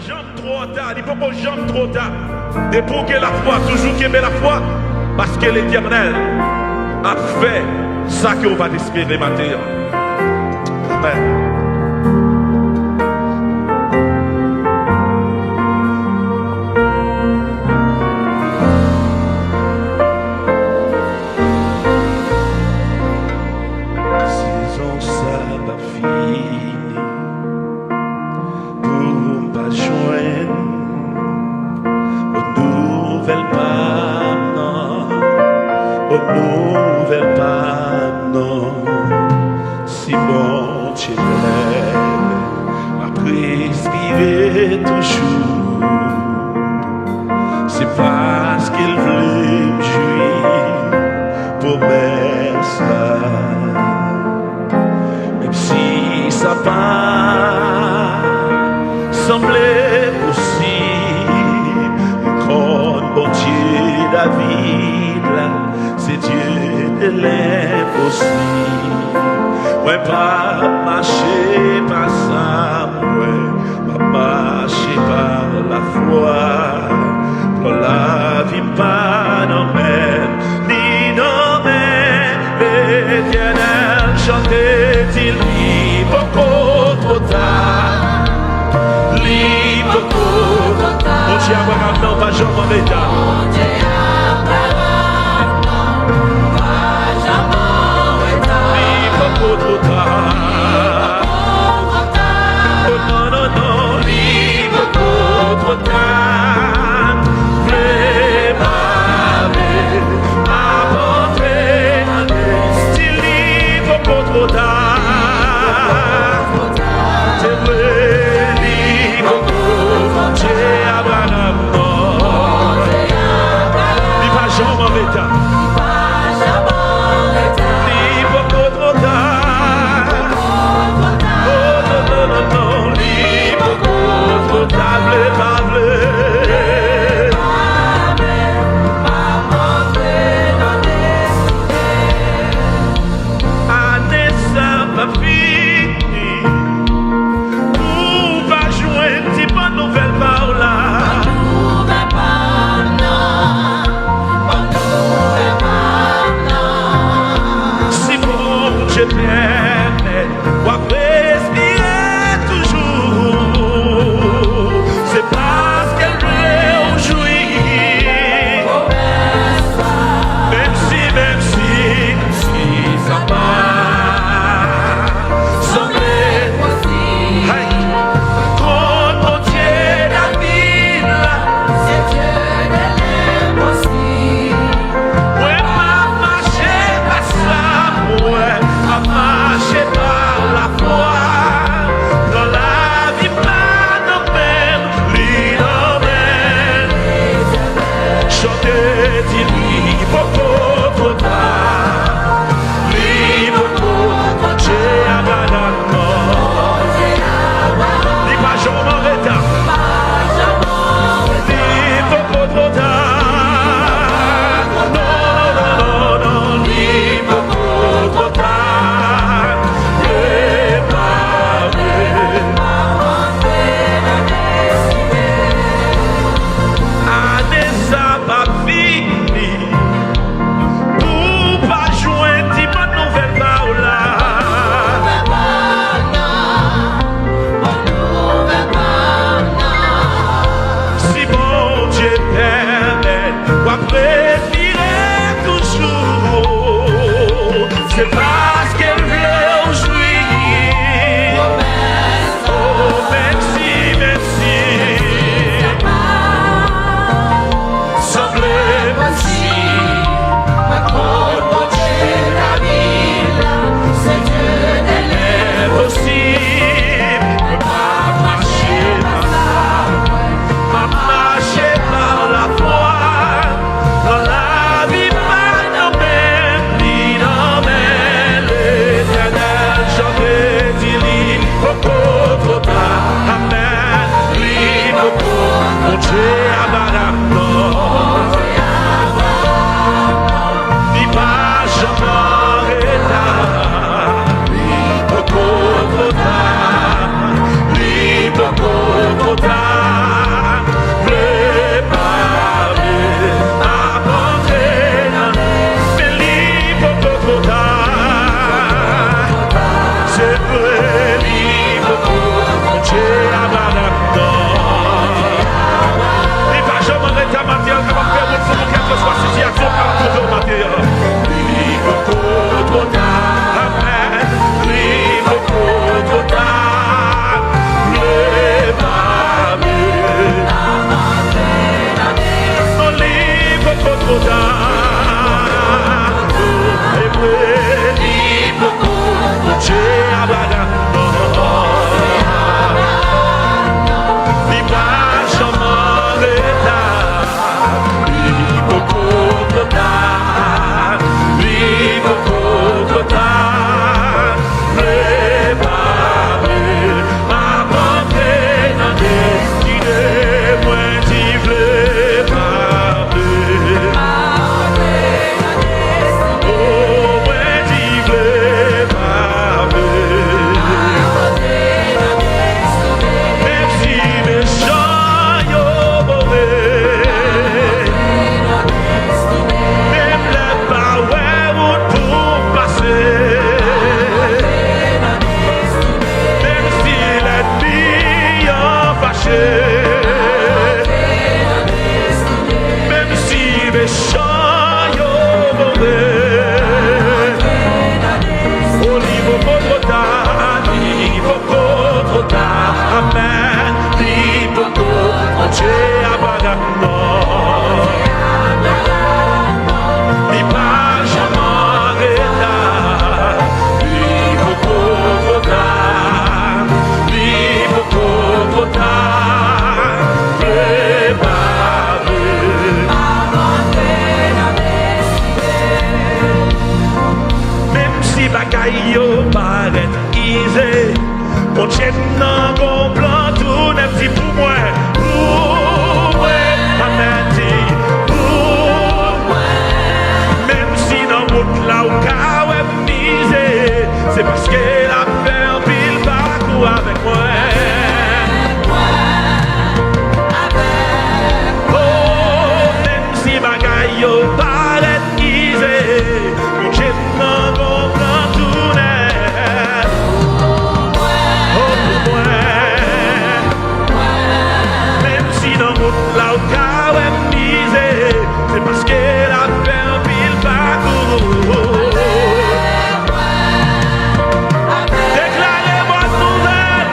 jamais trop tard, il ne faut pas jamais trop tard. Et pour que la foi, toujours qu'il y ait la foi, parce que l'Éternel a fait ça qu'on va espérer maintenant. Amen. Nouvelle panne, si bon tu l'aimes, après respirer toujours, c'est parce qu'il veut me jouir pour ça, même si ça pas semblait possible, quand bon Dieu David là. C'est Dieu de l'impossible. Ouais, pas marcher par ça, ouais, pas marcher par la foi. Pour la vie, pas non ni non l'Éternel chantait-il, libre trop tard, libre trop tard. On dit Abraham, non, pas Jean en état. Trop tard. Oh non, non, non, libre trop tard. Vraiment, apporter, style libre trop tard. C'est vrai, libre trop j'ai Abraham mort. Il va jamais en état. Libre trop tard. mort. Li pas jamais retard. Li beaucoup trop tard. Li beaucoup trop tard. Préparé. Même si bagaille yo paraît easy, mon Dieu n'a qu'un plan tout n'est petit pour moi. Pour moi, amen dit. Pour moi. Même si dans route là où kawe misé, c'est parce qu'elle a fait un pile parcours avec moi. Oh, même si bagaille yo paraît easy, mon Dieu n'a qu'un plan tout n'est. Oh, pour moi. Même si dans route là où kawe misé, c'est parce qu'elle a fait un pile parcours. Déclarez bonne nouvelle.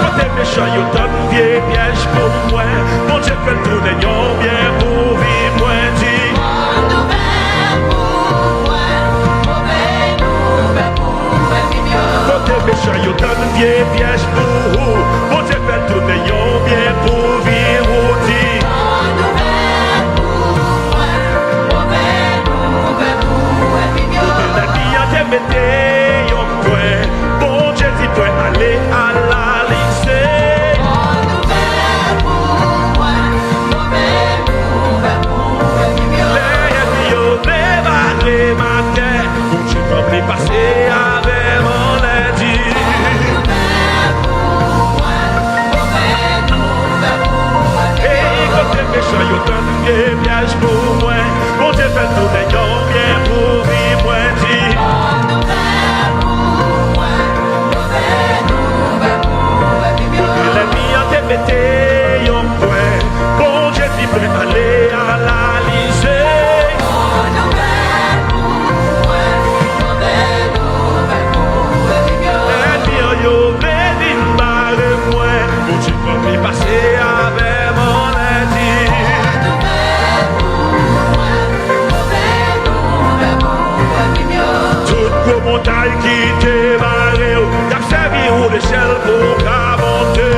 Quand t'es méchant, yo donne vieux piège pour moi. Mon Dieu fait le tourner, yo bien pour vivre, moi dit. Quand t'es méchant, yo donne vieux piège pour vous. Mon Dieu fait le tourner, yo bien pour vivre, dit. La vie a te mette yon point. Bon Dieu dit point aller à la lycée. Les yo débarqué ma terre. Bon Dieu va me passer avec mon lundi. Et quand t'es méchant, yo donne des pièges pour moi. Bon Dieu fait tourner yon bien pour vivre, moi dit. La vie a te mette yon point. Bon Dieu dit peut aller à la lycée. La vie yo veni marre moi. Bon Dieu va me passer avec mon lundi. Toute gros montagne qui te barré, t'as servi ou l'échelle pour qu'à monter.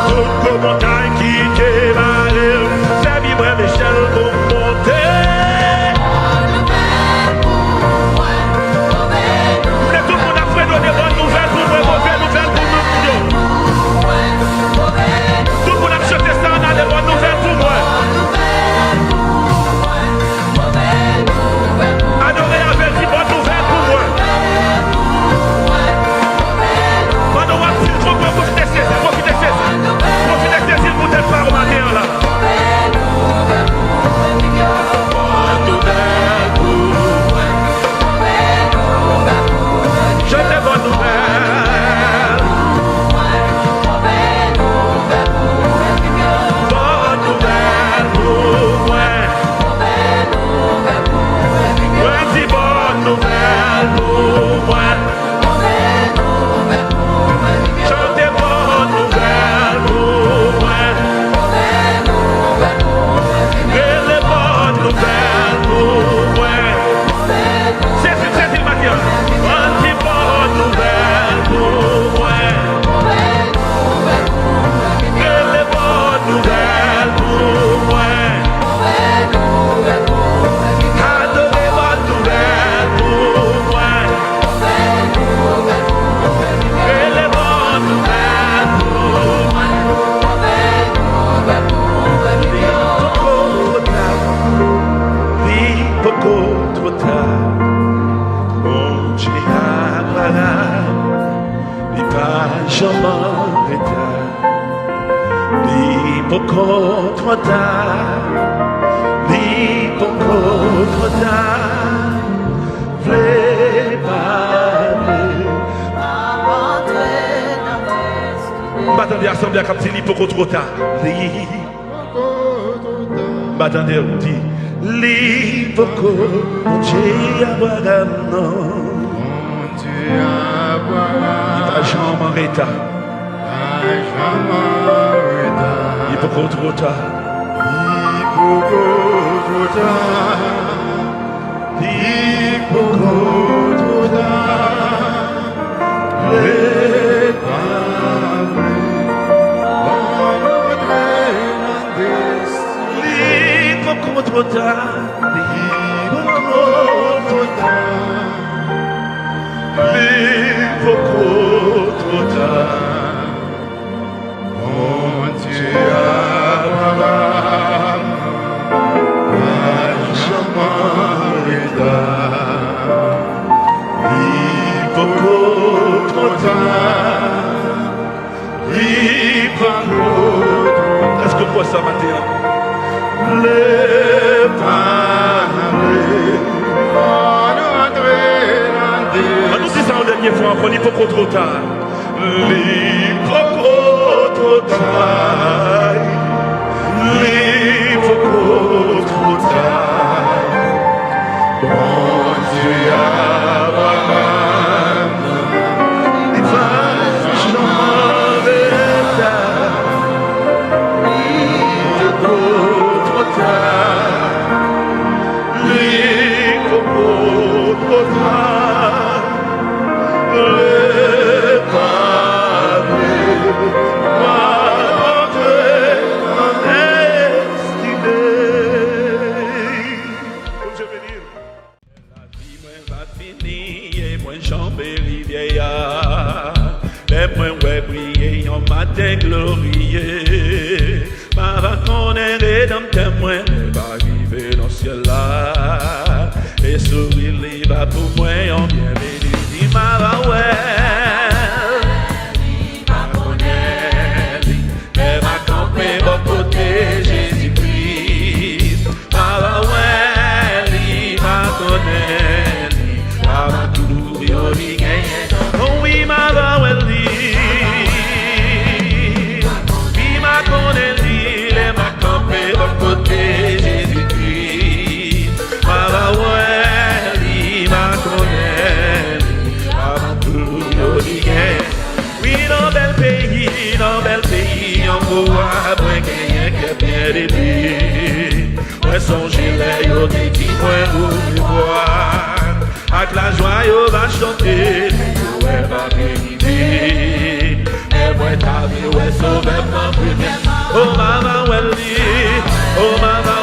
Toute gros montagne qui te barré, servi moi l'échelle pour monter. Mais tout le monde a fait donner bonne nouvelle pour moi, mauvaise nouvelle pour nous. Tout le monde a chanté ça, on a des bonnes nouvelles pour moi. Adorez avec des bonnes nouvelles pour moi. Quand on va dire trop pour profiter de saisir, profiter de saisir. Profiter de saisir pour tes parents matin là. Bonne nouvelle pour moi. Je t'ai bonne nouvelle. Bonne nouvelle pour moi. Ouais, dis bonne nouvelle pour moi. Chantez bonne nouvelle pour moi. Et les bonnes nouvelles pour moi. C'est le matin. Ouais, dis bonne nouvelle pour moi. Et les bonnes nouvelles pour moi. Adorez bonne nouvelle pour moi. Et les bonnes nouvelles pour moi. Beaucoup trop tard, mon Dieu il pas jamais retard. Beaucoup trop tard, beaucoup trop tard. M'attendez assemblée comme si beaucoup trop tard. M'attendez, on dit Livoko, mon Dieu Abraham, non. Il va jamais arrêter. Il peut pas trop tard. Est-ce que quoi ça matin? Nous c'est ça la dernière fois, on n'y peut pas trop tard. Trop tard. Trop tard. Bon Dieu Abraham, il va changer tard. Trop tard. Trop tard. Matin glorieux, ma va connaître dans témoin, va vivre dans ce ciel là, et sourire les va pour moi en bienvenue, dit ma va ouais, ma connaître, mais ma camper au côté Jésus-Christ, ma va ouais, ma connaître, ma va tout y gagner, oh oui ma va ouais. Ouais, songez les yo des petits points pour me voir. Avec la joie, yo va chanter. Ouais, va vérifier. Et moi, ta vie, ouais, sauver ma première. Oh, maman, well, oh, maman.